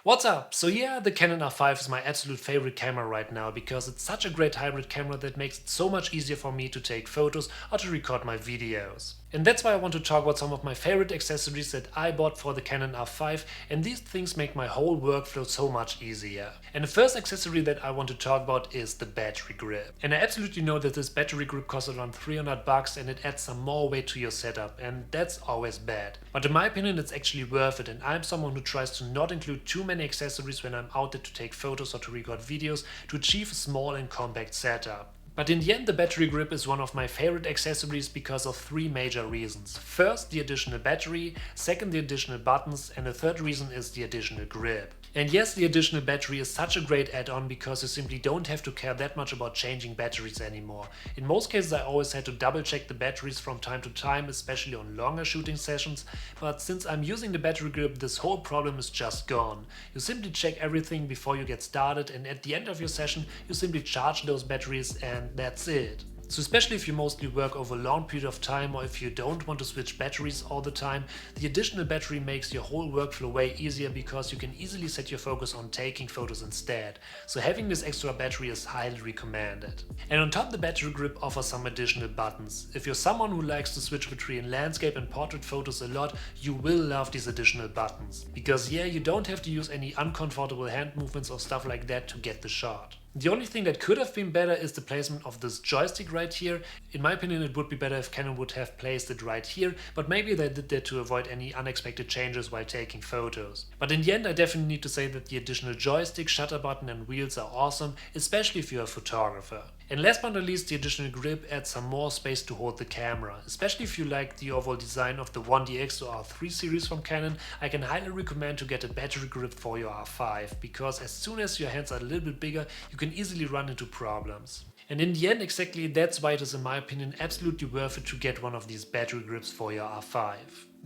What's up? So yeah, the Canon R5 is my absolute favorite camera right now because it's such a great hybrid camera that makes it so much easier for me to take photos or to record my videos. And that's why I want to talk about some of my favorite accessories that I bought for the Canon R5, and these things make my whole workflow so much easier. And the first accessory that I want to talk about is the battery grip. And I absolutely know that this battery grip costs around 300 bucks and it adds some more weight to your setup, and that's always bad. But in my opinion it's actually worth it, and I'm someone who tries to not include too many accessories when I'm out there to take photos or to record videos to achieve a small and compact setup. But in the end, the battery grip is one of my favorite accessories because of three major reasons. First, the additional battery, second, the additional buttons, and the third reason is the additional grip. And yes, the additional battery is such a great add-on because you simply don't have to care that much about changing batteries anymore. In most cases I always had to double check the batteries from time to time, especially on longer shooting sessions, but since I'm using the battery grip, this whole problem is just gone. You simply check everything before you get started, and at the end of your session you simply charge those batteries and that's it. So especially if you mostly work over a long period of time or if you don't want to switch batteries all the time, the additional battery makes your whole workflow way easier because you can easily set your focus on taking photos instead. So having this extra battery is highly recommended. And on top, the battery grip offers some additional buttons. If you're someone who likes to switch between landscape and portrait photos a lot, you will love these additional buttons. Because yeah, you don't have to use any uncomfortable hand movements or stuff like that to get the shot. The only thing that could have been better is the placement of this joystick right here. In my opinion, it would be better if Canon would have placed it right here, but maybe they did that to avoid any unexpected changes while taking photos. But in the end, I definitely need to say that the additional joystick, shutter button and wheels are awesome, especially if you're a photographer. And last but not least, the additional grip adds some more space to hold the camera. Especially if you like the overall design of the 1DX or R3 series from Canon, I can highly recommend to get a battery grip for your R5, because as soon as your hands are a little bit bigger, you can easily run into problems. And in the end, exactly that's why it is, in my opinion, absolutely worth it to get one of these battery grips for your R5.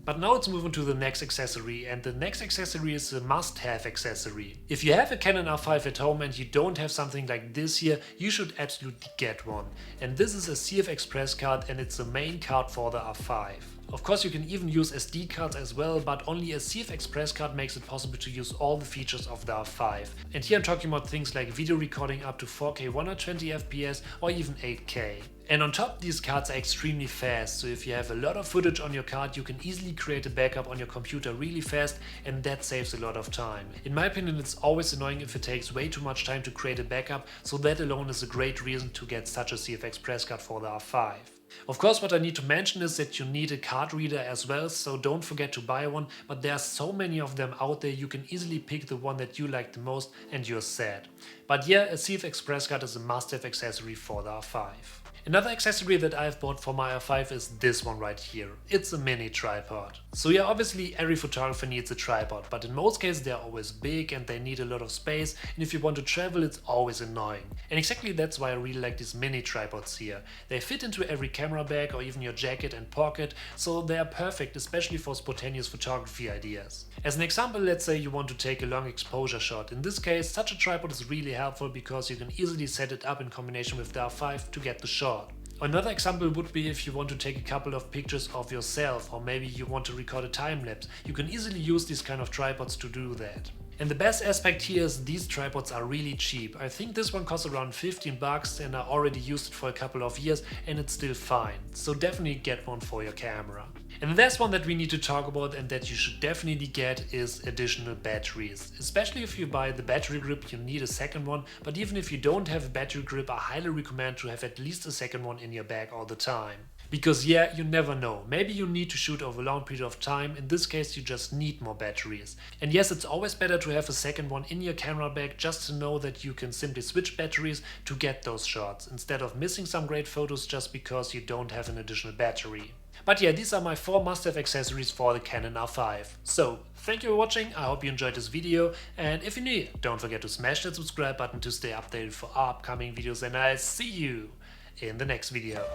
But now let's move on to the next accessory, and the next accessory is a must-have accessory. If you have a Canon R5 at home and you don't have something like this here, you should absolutely get one. And this is a CF Express card, and it's the main card for the R5. Of course, you can even use SD cards as well, but only a CF Express card makes it possible to use all the features of the R5. And here I'm talking about things like video recording up to 4K 120 FPS or even 8K. And on top, these cards are extremely fast, so if you have a lot of footage on your card, you can easily create a backup on your computer really fast, and that saves a lot of time. In my opinion, it's always annoying if it takes way too much time to create a backup, so that alone is a great reason to get such a CF Express card for the R5. Of course, what I need to mention is that you need a card reader as well, so don't forget to buy one, but there are so many of them out there, you can easily pick the one that you like the most and you're set. But yeah, a CF Express card is a must-have accessory for the R5. Another accessory that I've bought for my R5 is this one right here. It's a mini tripod. So yeah, obviously every photographer needs a tripod, but in most cases they're always big and they need a lot of space, and if you want to travel it's always annoying. And exactly that's why I really like these mini tripods here. They fit into every camera bag or even your jacket and pocket, so they are perfect, especially for spontaneous photography ideas. As an example, let's say you want to take a long exposure shot. In this case, such a tripod is really helpful because you can easily set it up in combination with the R5 to get the shot. Another example would be if you want to take a couple of pictures of yourself, or maybe you want to record a time lapse. You can easily use these kind of tripods to do that. And the best aspect here is these tripods are really cheap. I think this one costs around 15 bucks and I already used it for a couple of years and it's still fine. So definitely get one for your camera. And the last one that we need to talk about and that you should definitely get is additional batteries. Especially if you buy the battery grip, you need a second one, but even if you don't have a battery grip, I highly recommend to have at least a second one in your bag all the time. Because yeah, you never know, maybe you need to shoot over a long period of time, in this case you just need more batteries. And yes, it's always better to have a second one in your camera bag just to know that you can simply switch batteries to get those shots, instead of missing some great photos just because you don't have an additional battery. But yeah, these are my 4 must-have accessories for the Canon R5. So, thank you for watching, I hope you enjoyed this video, and if you're new, don't forget to smash that subscribe button to stay updated for upcoming videos, and I'll see you in the next video.